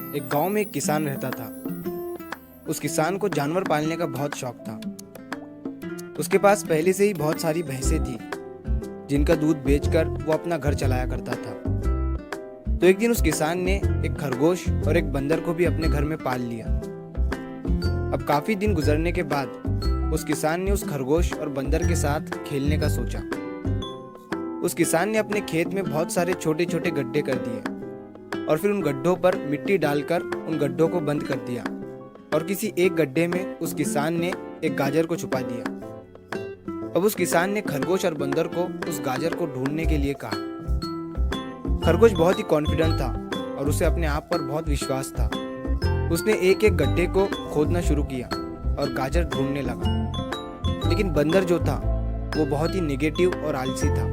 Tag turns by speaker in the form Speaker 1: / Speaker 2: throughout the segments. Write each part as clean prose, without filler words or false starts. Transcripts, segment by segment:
Speaker 1: एक गांव में एक किसान रहता था। उस किसान को जानवर पालने का बहुत शौक था। उसके पास पहले से ही बहुत सारी भैंसें थी, जिनका दूध बेचकर वो अपना घर चलाया करता था। तो एक दिन उस किसान ने एक खरगोश और एक बंदर को भी अपने घर में पाल लिया। अब काफी दिन गुजरने के बाद उस किसान ने उस खरगोश और बंदर के साथ खेलने का सोचा। उस किसान ने अपने खेत में बहुत सारे छोटे छोटे गड्ढे कर दिए और फिर उन गड्ढों पर मिट्टी डालकर उन गड्ढों को बंद कर दिया और किसी एक गड्ढे में उस किसान ने एक गाजर को छुपा दिया। अब उस किसान ने खरगोश और बंदर को उस गाजर को ढूंढने के लिए कहा। खरगोश बहुत ही कॉन्फिडेंट था और उसे अपने आप पर बहुत विश्वास था। उसने एक एक गड्ढे को खोदना शुरू किया और गाजर ढूंढने लगा। लेकिन बंदर जो था वो बहुत ही नेगेटिव और आलसी था।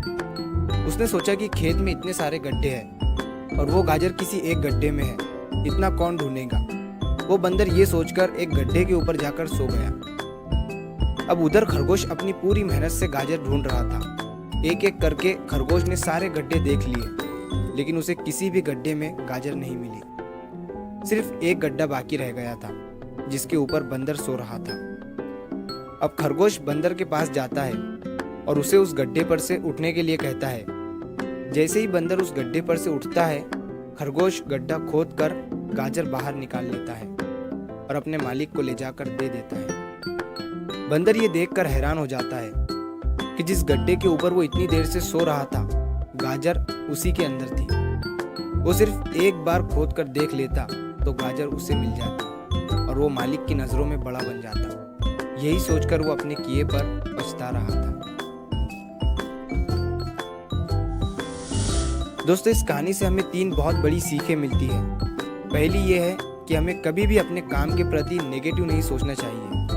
Speaker 1: उसने सोचा कि खेत में इतने सारे गड्ढे हैं और वो गाजर किसी एक गड्ढे में है, इतना कौन ढूंढेगा। वो बंदर ये सोचकर एक गड्ढे के ऊपर जाकर सो गया। अब उधर खरगोश अपनी पूरी मेहनत से गाजर ढूंढ रहा था। एक एक करके खरगोश ने सारे गड्ढे देख लिए, लेकिन उसे किसी भी गड्ढे में गाजर नहीं मिली। सिर्फ एक गड्ढा बाकी रह गया था, जिसके ऊपर बंदर सो रहा था। अब खरगोश बंदर के पास जाता है और उसे उस गड्ढे पर से उठने के लिए कहता है। जैसे ही बंदर उस गड्ढे पर से उठता है, खरगोश गड्ढा खोदकर गाजर बाहर निकाल लेता है और अपने मालिक को ले जाकर दे देता है। बंदर ये देखकर हैरान हो जाता है कि जिस गड्ढे के ऊपर वो इतनी देर से सो रहा था, गाजर उसी के अंदर थी। वो सिर्फ एक बार खोद कर देख लेता तो गाजर उसे मिल जाती और वो मालिक की नजरों में बड़ा बन जाता। यही सोचकर वो अपने किए पर पछता रहा था। दोस्तों, इस कहानी से हमें 3 बहुत बड़ी सीखें मिलती है। पहली ये है कि हमें कभी भी अपने काम के प्रति नेगेटिव नहीं सोचना चाहिए।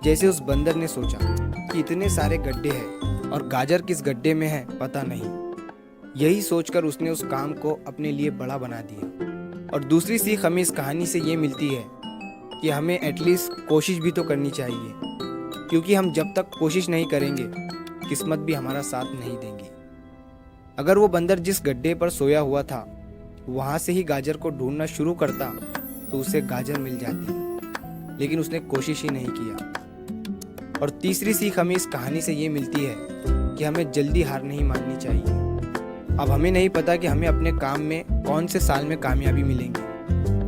Speaker 1: जैसे उस बंदर ने सोचा कि इतने सारे गड्ढे हैं और गाजर किस गड्ढे में है पता नहीं। यही सोचकर उसने उस काम को अपने लिए बड़ा बना दिया। और दूसरी सीख हमें इस कहानी से ये मिलती है कि हमें एटलीस्ट कोशिश भी तो करनी चाहिए, क्योंकि हम जब तक कोशिश नहीं करेंगे, किस्मत भी हमारा साथ नहीं देंगी। अगर वो बंदर जिस गड्ढे पर सोया हुआ था वहां से ही गाजर को ढूंढना शुरू करता तो उसे गाजर मिल जाती, लेकिन उसने कोशिश ही नहीं किया। और तीसरी सीख हमें इस कहानी से ये मिलती है कि हमें जल्दी हार नहीं माननी चाहिए। अब हमें नहीं पता कि हमें अपने काम में कौन से साल में कामयाबी मिलेंगी।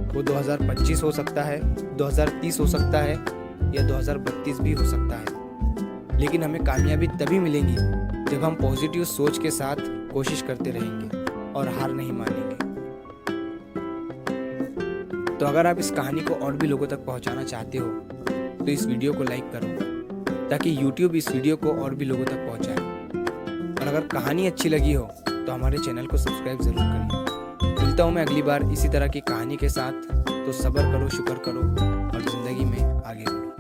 Speaker 1: वो 2025 हो सकता है, 2030 हो सकता है या 2032 भी हो सकता है, लेकिन हमें कामयाबी तभी मिलेंगी जब हम पॉजिटिव सोच के साथ कोशिश करते रहेंगे और हार नहीं मानेंगे। तो अगर आप इस कहानी को और भी लोगों तक पहुंचाना चाहते हो तो इस वीडियो को लाइक करो, ताकि YouTube इस वीडियो को और भी लोगों तक पहुंचाए। और अगर कहानी अच्छी लगी हो तो हमारे चैनल को सब्सक्राइब जरूर करिए। मिलता हूं मैं अगली बार इसी तरह की कहानी के साथ। तो सब्र करो, शुक्र करो और जिंदगी में आगे बढ़ो।